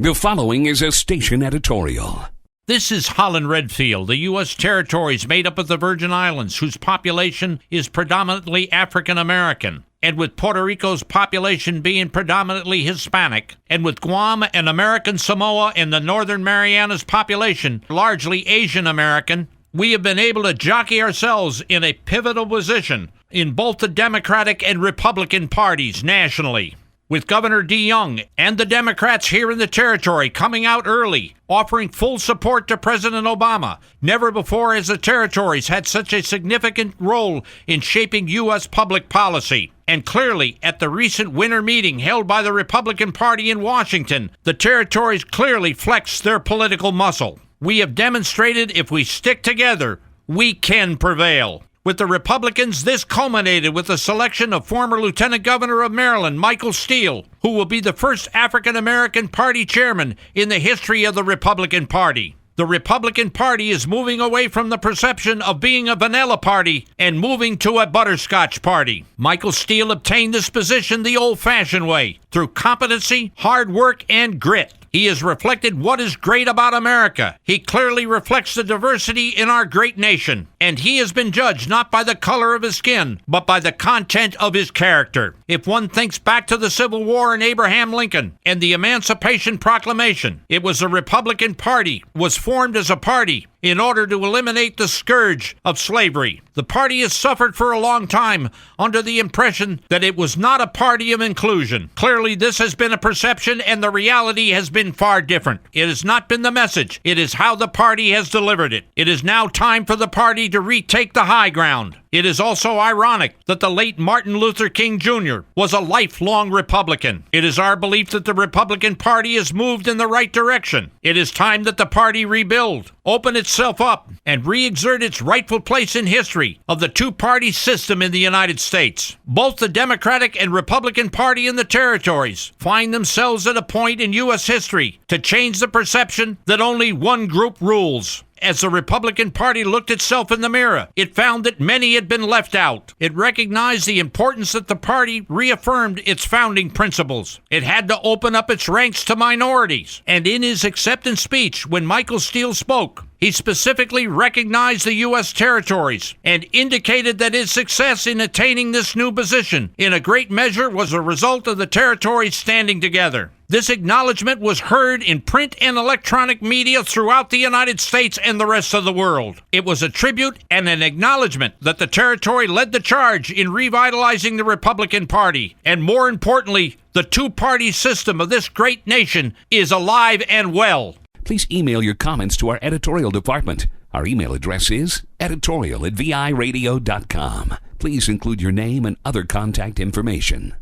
The following is a station editorial. This is Holland Redfield, the U.S. territories made up of the Virgin Islands, whose population is predominantly African American, and with Puerto Rico's population being predominantly Hispanic, and with Guam and American Samoa and the Northern Marianas population largely Asian American, we have been able to jockey ourselves in a pivotal position in both the Democratic and Republican parties nationally. With Governor DeYoung and the Democrats here in the territory coming out early, offering full support to President Obama. Never before has the territories had such a significant role in shaping U.S. public policy. And clearly, at the recent winter meeting held by the Republican Party in Washington, the territories clearly flexed their political muscle. We have demonstrated if we stick together, we can prevail. With the Republicans, this culminated with the selection of former Lieutenant Governor of Maryland, Michael Steele, who will be the first African-American party chairman in the history of the Republican Party. The Republican Party is moving away from the perception of being a vanilla party and moving to a butterscotch party. Michael Steele obtained this position the old-fashioned way, through competency, hard work, and grit. He has reflected what is great about America. He clearly reflects the diversity in our great nation. And he has been judged not by the color of his skin, but by the content of his character. If one thinks back to the Civil War and Abraham Lincoln and the Emancipation Proclamation, it was the Republican Party was formed as a party in order to eliminate the scourge of slavery. The party has suffered for a long time under the impression that it was not a party of inclusion. Clearly, this has been a perception, and the reality has been far different. It has not been the message. It is how the party has delivered it. It is now time for the party to retake the high ground. It is also ironic that the late Martin Luther King Jr. was a lifelong Republican. It is our belief that the Republican Party has moved in the right direction. It is time that the party rebuild, open itself up, and re-exert its rightful place in history of the two-party system in the United States. Both the Democratic and Republican Party in the territories find themselves at a point in U.S. history to change the perception that only one group rules. As the Republican Party looked itself in the mirror, it found that many had been left out. It recognized the importance that the party reaffirmed its founding principles. It had to open up its ranks to minorities. And in his acceptance speech, when Michael Steele spoke, he specifically recognized the U.S. territories and indicated that his success in attaining this new position in a great measure was a result of the territories standing together. This acknowledgement was heard in print and electronic media throughout the United States and the rest of the world. It was a tribute and an acknowledgement that the territory led the charge in revitalizing the Republican Party. And more importantly, the two-party system of this great nation is alive and well. Please email your comments to our editorial department. Our email address is editorial@viradio.com. Please include your name and other contact information.